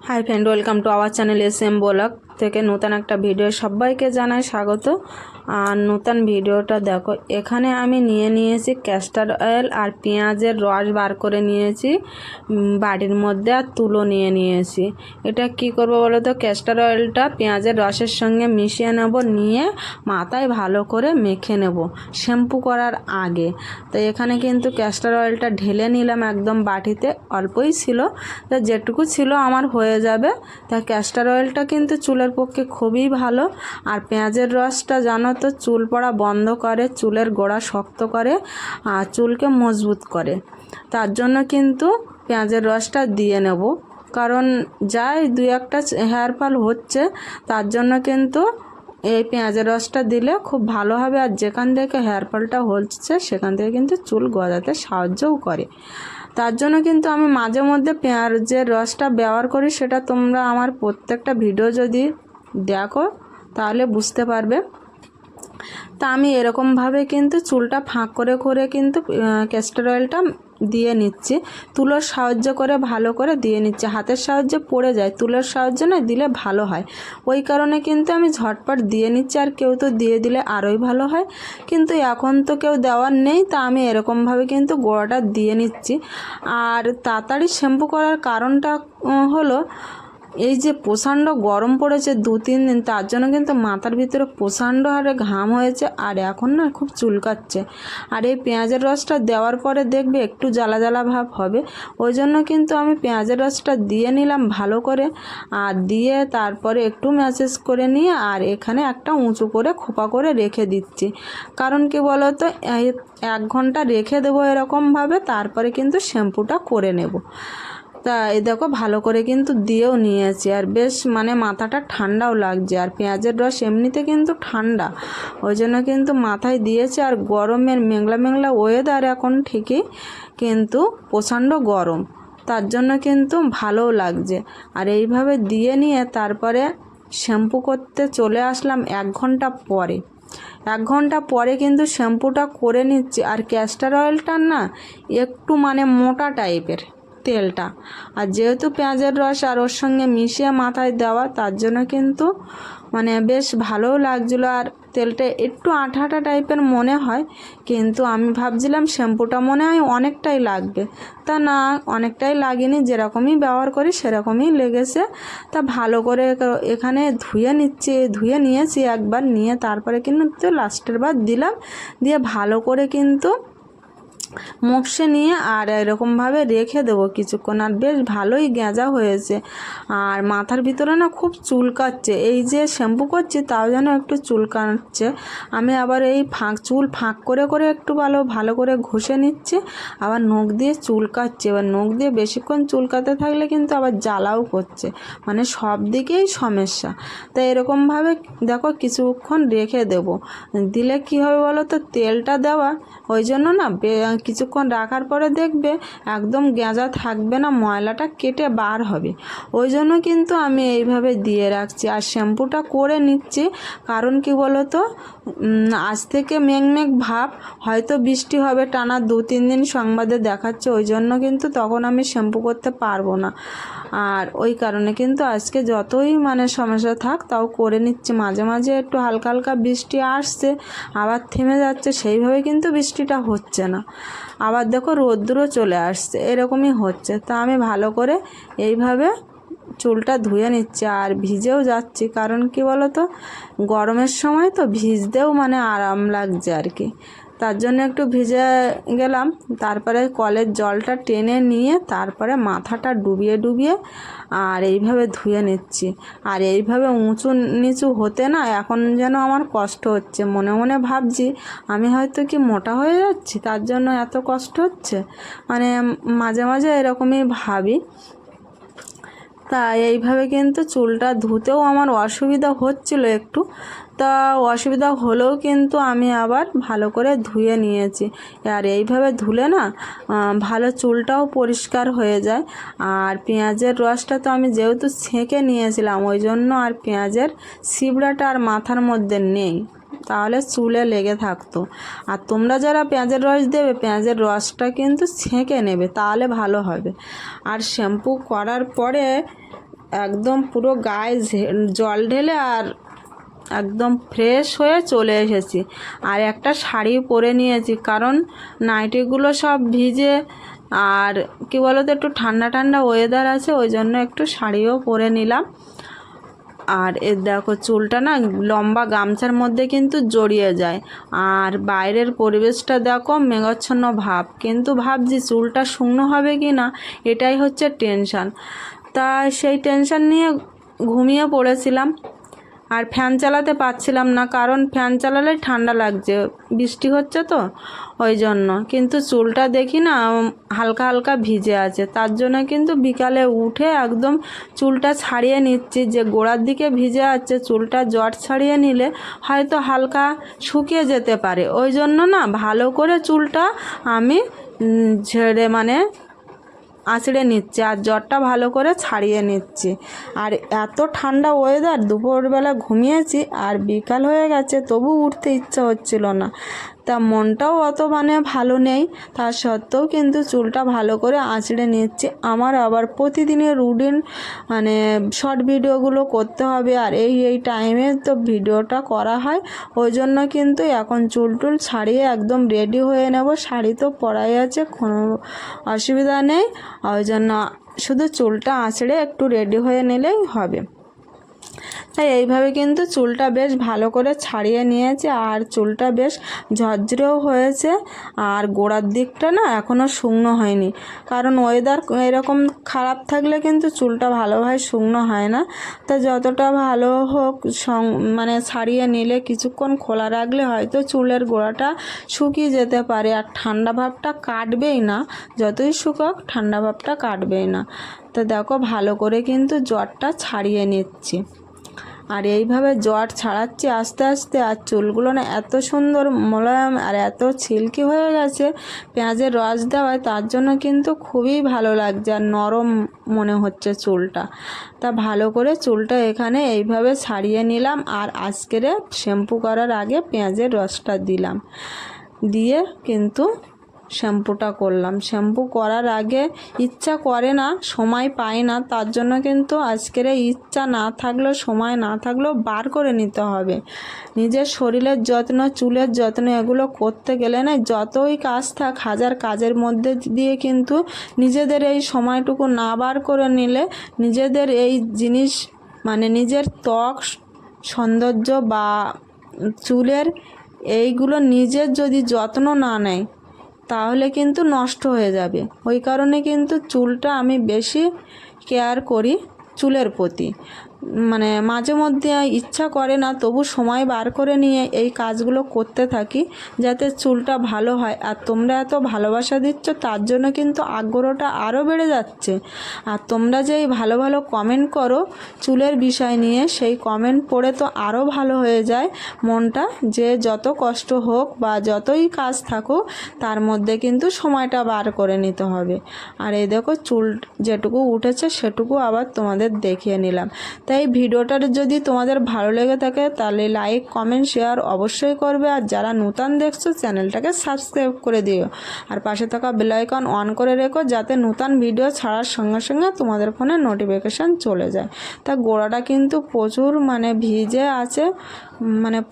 Hi friend, welcome to our channel SM blog থেকে নতুন একটা ভিডিও সবাইকে জানাই স্বাগত। আর নতুন ভিডিওটা দেখো, এখানে আমি নিয়েছি ক্যাস্টার অয়েল আর পেঁয়াজের রস বার করে নিয়েছি বাড়ির মধ্যে, আর তুলো নিয়েছি। এটা কি করব বলো তো, ক্যাস্টার অয়েলটা পেঁয়াজের রসের সঙ্গে মিশিয়ে নেব, নিয়ে মাথায় ভালো করে মেখে নেব শ্যাম্পু করার আগে। তো এখানে কিন্তু ক্যাস্টার অয়েলটা ঢেলে নিলাম একদম বাটিতে, অল্পই ছিল, তা যেটুকু ছিল আমার হয়ে যাবে। তা ক্যাস্টার অয়েলটা কিন্তু চুলের পক্ষে খুবই ভালো। আর পেঁয়াজের রসটা জানো তো, চুল পড়া বন্ধ করে, চুলের গোড়া শক্ত করে আর চুলকে মজবুত করে। তার জন্য কিন্তু পেঁয়াজের রসটা দিয়ে নেব, কারণ যাই দুই একটা হেয়ার ফল হচ্ছে, তার জন্য কিন্তু এই পেঁয়াজের রসটা দিলে খুব ভালো হবে। আর যেখান থেকে হেয়ার ফলটা হচ্ছে সেখান থেকে কিন্তু চুল গজাতে সাহায্যও করে। তার জন্য কিন্তু আমি মাঝে মধ্যে পেঁয়াজের রসটা ব্যবহার করি। সেটা তোমরা আমার প্রত্যেকটা ভিডিও যদি দেখো তাহলে বুঝতে পারবে। তা আমি এরকমভাবে কিন্তু চুলটা ফাঁক করে করে কিন্তু ক্যাস্টর অয়েলটা দিয়ে নিচ্ছি, তুলোর সাহায্য করে ভালো করে দিয়ে নিচ্ছি। হাতের সাহায্যে পড়ে যায়, তুলোর সাহায্য না দিলে ভালো হয়, ওই কারণে কিন্তু আমি ঝটপট দিয়ে নিচ্ছি। আর কেউ তো দিয়ে দিলে আরোই ভালো হয়, কিন্তু এখন তো কেউ দেওয়ার নেই, তা আমি এরকমভাবে কিন্তু গোড়াটা দিয়ে নিচ্ছি। আর তাড়াতাড়ি শ্যাম্পু করার কারণটা হলো, এই যে প্রচণ্ড গরম পড়েছে 2-3 দিন, তার জন্য কিন্তু মাথার ভিতরে প্রচণ্ড হারে ঘাম হয়েছে, আর এখন না খুব চুলকাচ্ছে। আর এই পেঁয়াজের রসটা দেওয়ার পরে দেখবে একটু জ্বালা জ্বালা ভাব হবে, ওই জন্য কিন্তু আমি পেঁয়াজের রসটা দিয়ে নিলাম ভালো করে। আর দিয়ে তারপরে একটু ম্যাসেজ করে নিয়ে আর এখানে একটা উঁচু করে খোপা করে রেখে দিচ্ছি। কারণ কি বলো তো, 1 ঘন্টা রেখে দেবো এরকমভাবে, তারপরে কিন্তু শ্যাম্পুটা করে নেব। তা এই দেখো ভালো করে কিন্তু দিয়েও নিয়েছি, আর বেশ মাথাটা ঠান্ডাও লাগছে। আর পেঁয়াজের রস এমনিতে কিন্তু ঠান্ডা, ওই জন্য কিন্তু মাথায় দিয়েছি। আর গরমের মেঘলা মেঘলা ওয়েদার এখন, ঠিকই কিন্তু প্রচণ্ড গরম, তার জন্য কিন্তু ভালোও লাগছে। আর এইভাবে দিয়ে নিয়ে তারপরে শ্যাম্পু করতে চলে আসলাম 1 ঘন্টা পরে। 1 ঘন্টা পরে কিন্তু শ্যাম্পুটা করে নিচ্ছি। আর ক্যাস্টর অয়েলটা না একটু মোটা টাইপের তেলটা, আর যেহেতু পেঁয়াজের রস আর ওর সঙ্গে মিশিয়ে মাথায় দেওয়া, তার জন্য কিন্তু বেশ ভালোও লাগছিলো। আর তেলটা একটু আঠা আঠা টাইপের মনে হয়, কিন্তু আমি ভাবছিলাম শ্যাম্পুটা মনে হয় অনেকটাই লাগবে, তা না অনেকটাই লাগেনি, যেরকমই ব্যবহার করি সেরকমই লেগেছে। তা ভালো করে এখানে ধুয়ে নিয়েছি একবার, নিয়ে তারপরে কিন্তু লাস্টের বার দিলাম, দিয়ে ভালো করে কিন্তু মুখে নিয়ে আর এরকমভাবে রেখে দেবো কিছুক্ষণ। আর বেশ ভালোই গেঁজা হয়েছে। আর মাথার ভিতরে না খুব চুলকাচ্ছে, এই যে শ্যাম্পু করছি তাও যেন একটু চুলকাচ্ছে। আমি আবার এই চুল ফাঁক করে করে একটু ভালো করে ঘষে নিচ্ছি, আবার নখ দিয়ে চুলকাচ্ছে। এবার নখ দিয়ে বেশিক্ষণ চুলকাতে থাকলে কিন্তু আবার জ্বালাও করছে, সব দিকেই সমস্যা। তাই এরকমভাবে দেখো কিছুক্ষণ রেখে দেবো, দিলে কি হবে বলো তো, তেলটা দেওয়া, ওই জন্য না কিছুক্ষণ রাখার পরে দেখবে একদম গেঁজা থাকবে না, ময়লাটা কেটে বার হবে। ওই জন্য কিন্তু আমি এইভাবে দিয়ে রাখছি আর শ্যাম্পুটা করে নিচ্ছি। কারণ কি বলো তো, আজ থেকে মেঘ ভাব, হয়তো বৃষ্টি হবে টানা 2-3 দিন সংবাদে দেখাচ্ছে, ওই জন্য কিন্তু তখন আমি শ্যাম্পু করতে পারবো না। আর ওই কারণে কিন্তু আজকে যতই সমস্যা থাক তাও করে নিচ্ছি। মাঝে মাঝে একটু হালকা হালকা বৃষ্টি আসছে, আবার থেমে যাচ্ছে, সেইভাবে কিন্তু বৃষ্টিটা হচ্ছে না। আবার দেখো রোদ্দুরও চলে আসছে, এরকমই হচ্ছে। তা আমি ভালো করে এইভাবে চুলটা ধুয়ে নিচ্ছি আর ভিজেও যাচ্ছি। কারণ কি বলো তো, গরমের সময় তো ভিজতেও আরাম লাগছে আর কি, তার জন্য একটু ভিজে গেলাম। তারপরে কলের জলটা টেনে নিয়ে তারপরে মাথাটা ডুবিয়ে আর এইভাবে ধুয়ে নিচ্ছি। আর এইভাবে উঁচু নিচু হতে না এখন যেন আমার কষ্ট হচ্ছে, মনে মনে ভাবছি আমি হয়তো কি মোটা হয়ে যাচ্ছি, তার জন্য এত কষ্ট হচ্ছে, মাঝে মাঝে এরকমই ভাবি। তা এইভাবে কিন্তু চুলটা ধুতেও আমার অসুবিধা হচ্ছিল একটু, তা অসুবিধা হলেও কিন্তু আমি আবার ভালো করে ধুয়ে নিয়েছি। আর এইভাবে ধুলে না ভালো চুলটাও পরিষ্কার হয়ে যায়। আর পেঁয়াজের রসটা তো আমি যেহেতু ছেঁকে নিয়েছিলাম, ওই জন্য আর পেঁয়াজের ছিবড়াটা আর মাথার মধ্যে নেই, তাহলে চুলে লেগে থাকতো। আর তোমরা যারা পেঁয়াজের রস দেবে, পেঁয়াজের রসটা কিন্তু ছেঁকে নেবে, তাহলে ভালো হবে। আর শ্যাম্পু করার পরে একদম পুরো গায়ে জল ঢেলে আর একদম ফ্রেশ হয়ে চলে এসেছি। আর একটা শাড়ি পরে নিয়েছি, কারণ নাইটিগুলো সব ভিজে, আর কি বলো তো একটু ঠান্ডা ঠান্ডা ওয়েদার আছে, ওই জন্য একটু শাড়িও পরে নিলাম। আর দেখো চুলটা না লম্বা গামছার মধ্যে কিন্তু জড়িয়ে যায়। আর বাইরের পরিবেশটা দেখো মেঘাচ্ছন্ন ভাব, কিন্তু ভাবছি চুলটা শুকনো হবে কি না, এটাই হচ্ছে টেনশান। তা সেই টেনশান নিয়ে ঘুমিয়ে পড়েছিলাম। আর ফ্যান চালাতে পারছিলাম না, কারণ ফ্যান চালালে ঠান্ডা লাগছে, বৃষ্টি হচ্ছে তো ওই জন্য। কিন্তু চুলটা দেখি না হালকা হালকা ভিজে আছে, তার জন্য কিন্তু বিকালে উঠে একদম চুলটা ছাড়িয়ে নিচ্ছি। যে গোড়ার দিকে ভিজে আছে, চুলটা জট ছাড়িয়ে নিলে হয়তো হালকা শুকিয়ে যেতে পারে, ওই জন্য না ভালো করে চুলটা আমি ঝেড়ে আঁচড়ে নিচ্ছি আর জ্বরটা ভালো করে ছাড়িয়ে নিচ্ছি। আর এত ঠান্ডা ওয়েদার, দুপুরবেলা ঘুমিয়েছি আর বিকাল হয়ে গেছে, তবু উঠতে ইচ্ছা হচ্ছিল না। তা মনটাও অত ভালো নেই, তা সত্ত্বেও কিন্তু চুলটা ভালো করে আঁচড়ে নিচ্ছি। আমার আবার প্রতিদিনের রুটিন শর্ট ভিডিওগুলো করতে হবে, আর এই টাইমে তো ভিডিওটা করা হয়, ওই জন্য কিন্তু এখন চুল টুল ছাড়িয়ে একদম রেডি হয়ে নেব। শাড়ি তো পরাই আছে, কোনো অসুবিধা নেই, ওই জন্য শুধু চুলটা আঁচড়ে একটু রেডি হয়ে নিলেই হবে। তাই এইভাবে কিন্তু চুলটা বেশ ভালো করে ছাড়িয়ে নিয়েছে, আর চুলটা বেশ ঝরঝরেও হয়েছে। আর গোড়ার দিকটা না এখনও শুকনো হয়নি, কারণ ওয়েদার এরকম খারাপ থাকলে কিন্তু চুলটা ভালোভাবে শুকনো হয় না। তা যতটা ভালো হোক ছাড়িয়ে নিলে কিছুক্ষণ খোলা রাখলে হয়তো চুলের গোড়াটা শুকিয়ে যেতে পারে, আর ঠান্ডা ভাবটা কাটবেই না, যতই শুকাক ঠান্ডা ভাবটা কাটবেই না। তো দেখো ভালো করে কিন্তু জ্বরটা ছাড়িয়ে নিচ্ছি, আর এইভাবে জ্বর ছাড়াচ্ছি আস্তে আস্তে। আর চুলগুলো না এত সুন্দর মোলায়েম আর এত সিল্কি হয়ে গেছে পেঁয়াজের রস দেওয়ায়, তার জন্য কিন্তু খুবই ভালো লাগছে আর নরম মনে হচ্ছে চুলটা। তা ভালো করে চুলটা এখানে এইভাবে ছাড়িয়ে নিলাম, আর আজকের শ্যাম্পু করার আগে পেঁয়াজের রসটা দিলাম, দিয়ে কিন্তু শ্যাম্পুটা করলাম। শ্যাম্পু করার আগে ইচ্ছা করে না, সময় পাই না, তার জন্য কিন্তু আজকের ইচ্ছা না থাকলেও সময় না থাকলেও বার করে নিতে হবে। নিজের শরীরের যত্ন, চুলের যত্ন এগুলো করতে গেলে না যতই কাজ থাক, হাজার কাজের মধ্যে দিয়ে কিন্তু নিজেদের এই সময়টুকু না বার করে নিলে নিজেদের এই জিনিস নিজের ত্বক সৌন্দর্য বা চুলের এইগুলো নিজের যদি যত্ন না নেয় তাহলে কিন্তু নষ্ট হয়ে যাবে। ওই কারণে কিন্তু চুলটা আমি বেশি কেয়ার করি চুলের প্রতি। মাঝে মধ্যে ইচ্ছা করে না, তবু সময় বার করে নিয়ে এই কাজগুলো করতে থাকি যাতে চুলটা ভালো হয়। আর তোমরা এত ভালোবাসা দিচ্ছ, তার জন্য কিন্তু আগ্রহটা আরও বেড়ে যাচ্ছে। আর তোমরা যে ভালো ভালো কমেন্ট করো চুলের বিষয় নিয়ে, সেই কমেন্ট পড়ে তো আরও ভালো হয়ে যায় মনটা, যে যত কষ্ট হোক বা যতই কাজ থাকুক তার মধ্যে কিন্তু সময়টা বার করে নিতে হবে। আর এই দেখো চুল যেটুকু উঠেছে সেটুকু আবার তোমাদের দেখিয়ে নিলাম। তাই ভিডিওটার যদি তোমাদের ভালো লেগে থাকে তাহলে লাইক কমেন্ট শেয়ার অবশ্যই করবে, আর যারা নতুন দেখছো চ্যানেলটাকে সাবস্ক্রাইব করে দিও, আর পাশে থাকা বেল আইকন অন করে রেখো যাতে নতুন ভিডিও ছাড়ার সঙ্গে সঙ্গে তোমাদের ফোনে নোটিফিকেশান চলে যায়। তা গোড়াটা কিন্তু প্রচুর ভিজে আছে,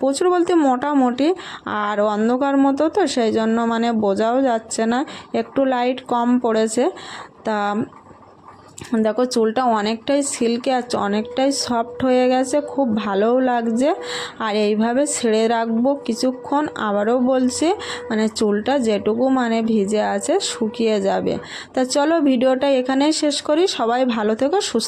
প্রচুর বলতে মোটামুটি, আর অন্ধকার মতো তো সেই জন্য বোঝাও যাচ্ছে না, একটু লাইট কম পড়েছে। তা দেখো চুলটা অনেকটাই সিল্কি আর অনেকটাই সফট হয়ে গেছে, খুব ভালোও লাগছে। আর এইভাবে ছেড়ে রাখবো কিছুক্ষণ, আবারও বলছি চুলটা যেটুকু ভিজে আছে শুকিয়ে যাবে। তা চলো ভিডিওটা এখানেই শেষ করি। সবাই ভালো থেকো, সুস্থ